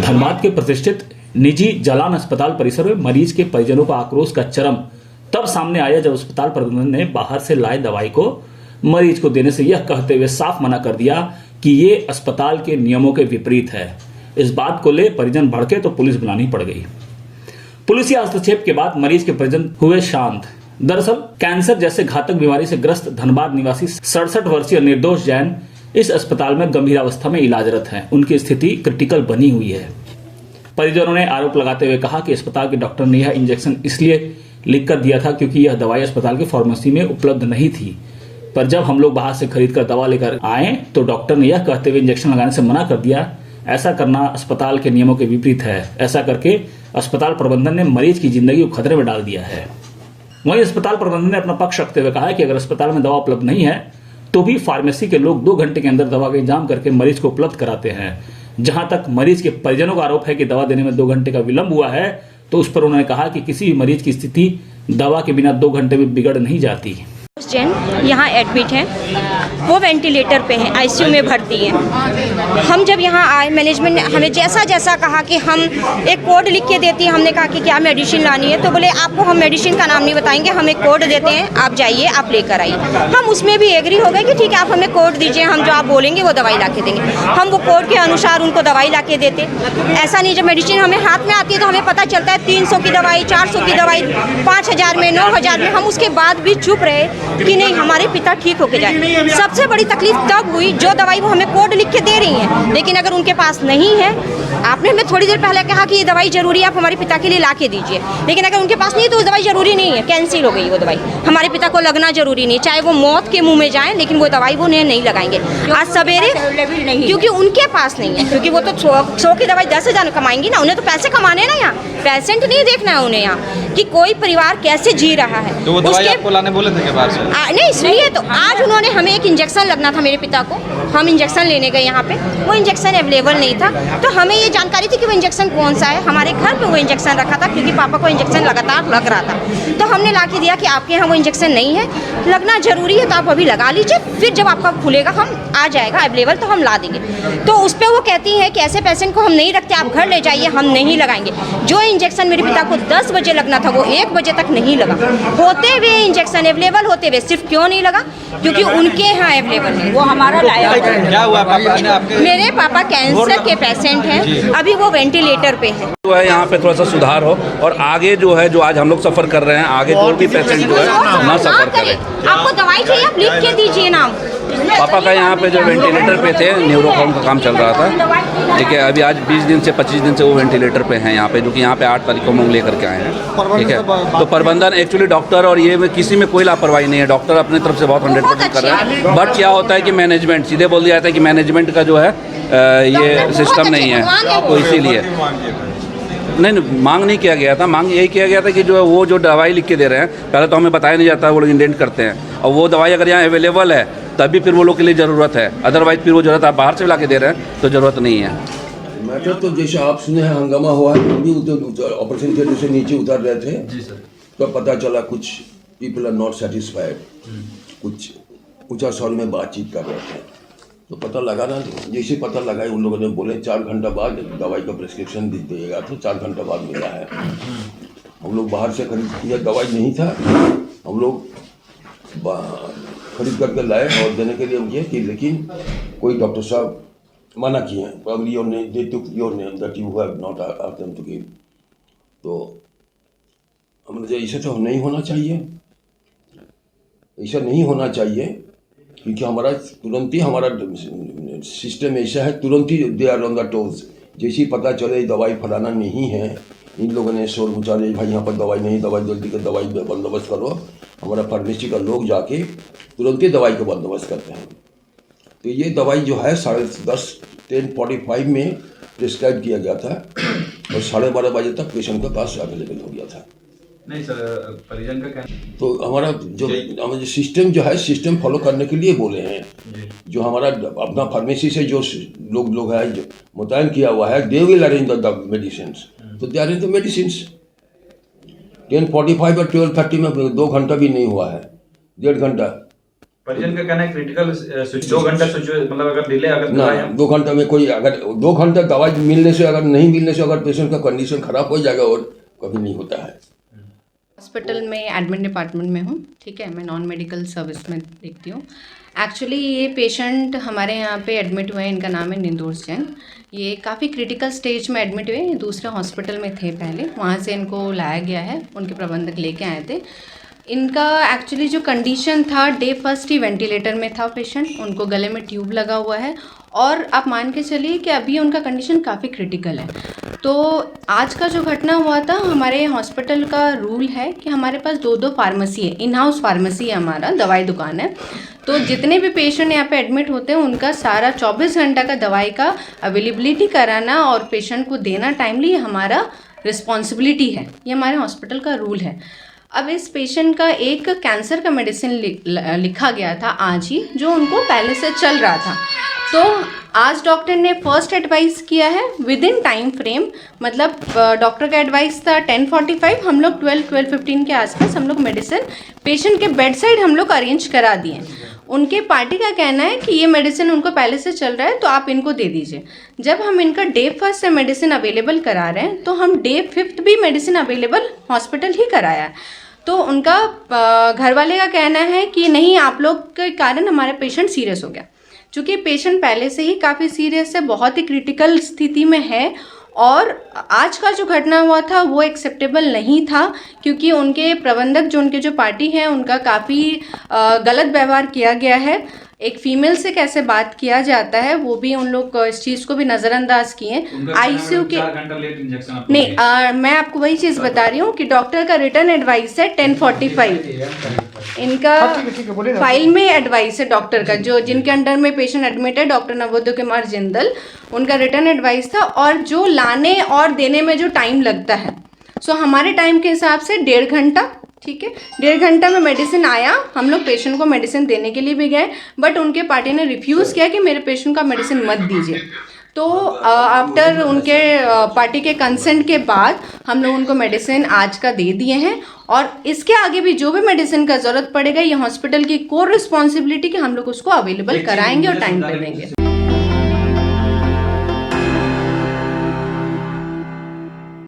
धनबाद के प्रतिष्ठित निजी जलान अस्पताल परिसर में मरीज के परिजनों का आक्रोश का चरम तब सामने आया जब अस्पताल प्रबंधन ने बाहर से लाए दवाई को मरीज को देने से यह कहते हुए साफ मना कर दिया कि ये अस्पताल के नियमों के विपरीत है। इस बात को ले परिजन भड़के तो पुलिस बुलानी पड़ गई। पुलिसिया हस्तक्षेप के बाद मरीज के परिजन हुए शांत। दरअसल कैंसर जैसे घातक बीमारी से ग्रस्त धनबाद निवासी 67 वर्षीय निर्दोष जैन इस अस्पताल में गंभीर अवस्था में इलाजरत हैं। उनकी स्थिति क्रिटिकल बनी हुई है। परिजनों ने आरोप लगाते हुए कहा कि अस्पताल के डॉक्टर ने यह इंजेक्शन इसलिए लिख कर दिया था क्योंकि यह दवाई अस्पताल की फार्मेसी में उपलब्ध नहीं थी, पर जब हम लोग बाहर से खरीद कर दवा लेकर आए तो डॉक्टर ने यह कहते हुए इंजेक्शन लगाने से मना कर दिया। ऐसा करना अस्पताल के नियमों के विपरीत है। ऐसा करके अस्पताल प्रबंधन ने मरीज की जिंदगी को खतरे में डाल दिया है। वहीं अस्पताल प्रबंधन ने अपना पक्ष रखते हुए कहा है कि अगर अस्पताल में दवा उपलब्ध नहीं है तो भी फार्मेसी के लोग 2 घंटे के अंदर दवा का इंतजाम करके मरीज को उपलब्ध कराते हैं। जहां तक मरीज के परिजनों का आरोप है कि दवा देने में 2 घंटे का विलंब हुआ है, तो उस पर उन्होंने कहा कि किसी भी मरीज की स्थिति दवा के बिना 2 घंटे में बिगड़ नहीं जाती। जैन यहाँ एडमिट हैं, वो वेंटिलेटर पे हैं, आईसीयू में भर्ती हैं। हम जब यहाँ आए मैनेजमेंट ने हमें जैसा जैसा कहा कि हम एक कोड लिख के देती हैं। हमने कहा कि क्या मेडिसिन लानी है, तो बोले आपको हम मेडिसिन का नाम नहीं बताएंगे, हम एक कोड देते हैं, आप जाइए आप लेकर आइए। हम उसमें भी एग्री हो गए कि ठीक है आप हमें कोड दीजिए, हम जो आप बोलेंगे वो दवाई ला के देंगे। हम वो कोड के अनुसार उनको दवाई ला के देते। ऐसा नहीं जब मेडिसिन हमें हाथ में आती है तो हमें पता चलता है 300 की दवाई, 400 की दवाई, 5000 में, 9000 में, हम उसके बाद भी चुप रहे कि नहीं हमारे पिता ठीक होके जाए। सबसे बड़ी तकलीफ तब हुई जो दवाई वो हमें कोड लिख के दे रही हैं, लेकिन अगर उनके पास नहीं है, आपने हमें थोड़ी देर पहले कहा कि ये दवाई जरूरी है, आप हमारे पिता के लिए ला के दीजिए, लेकिन अगर उनके पास नहीं तो वो दवाई जरूरी नहीं है, कैंसिल हो गई वो दवाई। हमारे पिता को लगना जरूरी नहीं, चाहे वो मौत के मुंह में जाए, लेकिन वो दवाई वो उन्हें नहीं लगाएंगे आज सवेरे, क्योंकि उनके पास नहीं है। क्योंकि वो तो 100 की दवाई 10,000 कमाएंगी ना, उन्हें तो पैसे कमाने ना, यहाँ पेशेंट नहीं देखना है उन्हें, यहाँ कि कोई परिवार कैसे जी रहा है। तो वो दवाई आपको लाने बोले थे बाहर से? नहीं सुनिए, तो आज उन्होंने हमें एक इंजेक्शन लगना था मेरे पिता को, हम इंजेक्शन लेने गए यहाँ पे, वो इंजेक्शन अवेलेबल नहीं था, तो हमें ये जानकारी थी कि वो इंजेक्शन कौन सा है। हमारे घर पे वो इंजेक्शन रखा था क्योंकि पापा को इंजेक्शन लगातार लग रहा था, तो हमने ला के दिया कि आपके यहाँ वो इंजेक्शन नहीं है, लगना जरूरी है तो आप अभी लगा लीजिए, फिर जब आपका खुलेगा हम आ जाएगा अवेलेबल तो हम ला देंगे। तो उस पर वो कहती है कि ऐसे पेशेंट को हम नहीं रखते, आप घर ले जाइए, हम नहीं लगाएंगे। जो इंजेक्शन मेरे पिता को 10 बजे लगना था वो 1 बजे तक नहीं लगा, होते हुए इंजेक्शन अवेलेबल होते हुए। सिर्फ क्यों नहीं लगा? क्योंकि उनके यहाँ अवेलेबल नहीं, वो हमारा लाया। क्या हुआ पापा ने आपके? मेरे पापा कैंसर के पेशेंट हैं, अभी वो वेंटिलेटर पे है। जो है यहाँ पे थोड़ा सा सुधार हो और आगे जो है जो आज हम लोग सफ़र कर रहे हैं, आगे और भी पेशेंट जो है ना सफ़र करें। आपको दवाई चाहिए आप लिख के दीजिए नाम। पापा का यहाँ पे जो वेंटिलेटर पे थे, न्यूरोफॉर्म का काम चल रहा था, ठीक है। अभी आज 20 दिन से 25 दिन से वो वेंटिलेटर पे हैं यहाँ पे, जो कि यहाँ पे 8 तारीख को हम लेकर के आए हैं, ठीक है। तो प्रबंधन एक्चुअली डॉक्टर और ये किसी में कोई लापरवाही नहीं है, डॉक्टर अपनी तरफ से बहुत 100% कर रहे हैं। बट क्या होता है कि मैनेजमेंट सीधे बोल दिया जाता है कि मैनेजमेंट का जो है ये सिस्टम नहीं है, तो इसीलिए नहीं मांग नहीं किया गया था। मांग यही किया गया था कि जो है वो जो दवाई लिख के दे रहे हैं, पहले तो हमें बताया नहीं जाता, वो लोग इंडेंट करते हैं, और वो दवाई अगर यहाँ अवेलेबल है तभी फिर वो लोग के लिए ज़रूरत है, अदरवाइज फिर वो ज़रूरत आप बाहर से ला के दे रहे हैं तो ज़रूरत नहीं है। मैटर तो जैसे आप सुने हैं, हंगामा हुआ है, भी ऑपरेशन थिएटर से नीचे उतर रहे थे जी सर, तो पता चला कुछ पीपल आर नॉट सेटिस्फाइड, कुछ ऊंचा स्वर में बातचीत कर रहे थे। तो पता लगा ना, जैसे पता लगा उन लोगों ने बोले 4 घंटा बाद दवाई का प्रिस्क्रिप्शन दिएगा, तो 4 घंटा बाद मिला है। हम लोग बाहर से खरीद किया, दवाई नहीं था, हम लोग खरीद करके लाए और देने के लिए हम किए कि, लेकिन कोई डॉक्टर साहब मना किए, तो हमने ऐसा तो नहीं होना चाहिए, ऐसा नहीं होना चाहिए, क्योंकि हमारा तुरंत ही हमारा सिस्टम ऐसा है, तुरंत ही they are on the toes. जैसे ही पता चले दवाई फलाना नहीं है, इन लोगों ने शोर मचा दिया, भाई यहाँ पर दवाई नहीं, दवाई जल्दी कर, दवाई बंदोबस्त करो। हमारा फार्मेसी का लोग जाके तुरंत ही दवाई का बंदोबस्त करते हैं। तो ये दवाई जो है 10:45 में प्रिस्क्राइब किया गया था और 12:30 बजे तक पेशेंट के पास अवेलेबल हो गया था। नहीं सर, परिजन का क्या? तो हमारा जो सिस्टम जो है, सिस्टम फॉलो करने के लिए बोले हैं। जो हमारा अपना फार्मेसी से जो लोग है जो मुतयन किया हुआ है, they will arrange the medicine, तो दे अरेंज द मेडिसिन। 10:45 और 12:30 में 2 घंटा भी नहीं हुआ है, 1.5 घंटा परिजन का कहना है क्रिटिकल 2 घंटा मतलब अगर डिले अगर ना, 2 घंटा में कोई अगर 2 घंटा दवाई मिलने से अगर नहीं मिलने से अगर पेशेंट का कंडीशन खराब हो जाएगा और कभी नहीं होता है। हॉस्पिटल में एडमिट डिपार्टमेंट में हूँ, ठीक है, मैं नॉन मेडिकल सर्विस में देखती हूँ। एक्चुअली ये पेशेंट हमारे यहाँ पे एडमिट हुए हैं, इनका नाम है निंदोर्स जैन। ये काफ़ी क्रिटिकल स्टेज में एडमिट हुए, ये दूसरे हॉस्पिटल में थे पहले, वहाँ से इनको लाया गया है, उनके प्रबंधक लेके आए थे। इनका एक्चुअली जो कंडीशन था, डे फर्स्ट ही वेंटिलेटर में था पेशेंट, उनको गले में ट्यूब लगा हुआ है और आप मान के चलिए कि अभी उनका कंडीशन काफ़ी क्रिटिकल है। तो आज का जो घटना हुआ था, हमारे हॉस्पिटल का रूल है कि हमारे पास 2 फार्मेसी है, इन हाउस फार्मेसी है, हमारा दवाई दुकान है। तो जितने भी पेशेंट यहाँ पे एडमिट होते हैं उनका सारा 24 घंटा का दवाई का अवेलेबिलिटी कराना और पेशेंट को देना टाइमली, ये हमारा रिस्पॉन्सिबिलिटी है, ये हमारे हॉस्पिटल का रूल है। अब इस पेशेंट का एक कैंसर का मेडिसिन लिखा गया था आज ही, जो उनको पहले से चल रहा था। तो आज डॉक्टर ने फर्स्ट एडवाइस किया है विद इन टाइम फ्रेम, मतलब डॉक्टर का एडवाइस था 10:45, हम लोग 12:15 के आसपास हम लोग मेडिसिन पेशेंट के बेड साइड हम लोग अरेंज करा दिए। उनके पार्टी का कहना है कि ये मेडिसिन उनको पहले से चल रहा है तो आप इनको दे दीजिए। जब हम इनका डे फर्स्ट से मेडिसिन अवेलेबल करा रहे हैं तो हम डे 5th भी मेडिसिन अवेलेबल हॉस्पिटल ही कराया है। तो उनका घर वाले का कहना है कि नहीं, आप लोग के कारण हमारा पेशेंट सीरियस हो गया। चूँकि पेशेंट पहले से ही काफ़ी सीरियस है, बहुत ही क्रिटिकल स्थिति में है और आज का जो घटना हुआ था वो एक्सेप्टेबल नहीं था, क्योंकि उनके प्रबंधक जो उनके जो पार्टी हैं उनका काफ़ी गलत व्यवहार किया गया है। एक फीमेल से कैसे बात किया जाता है वो भी उन लोग इस चीज़ को भी नज़रअंदाज किए। आईसीयू के 4 घंटा लेट इंजेक्शन नहीं, मैं आपको वही चीज़ बता रही हूँ कि डॉक्टर का रिटर्न एडवाइस है 10:45, इनका फाइल में एडवाइस है डॉक्टर का, जो जिनके अंडर में पेशेंट एडमिट है, डॉक्टर नवोदय कुमार जिंदल, उनका रिटर्न एडवाइस था। और जो लाने और देने में जो टाइम लगता है, सो हमारे टाइम के हिसाब से 1.5 घंटा, ठीक है, 1.5 घंटा में मेडिसिन आया। हम लोग पेशेंट को मेडिसिन देने के लिए भी गए, बट उनके पार्टी ने रिफ्यूज़ किया कि मेरे पेशेंट का मेडिसिन मत दीजिए। तो आफ्टर उनके पार्टी के कंसेंट के बाद हम लोग उनको मेडिसिन आज का दे दिए हैं और इसके आगे भी जो भी मेडिसिन का ज़रूरत पड़ेगा, ये हॉस्पिटल की कोर रिस्पॉन्सिबिलिटी कि हम लोग उसको अवेलेबल कराएंगे और टाइम पे देंगे।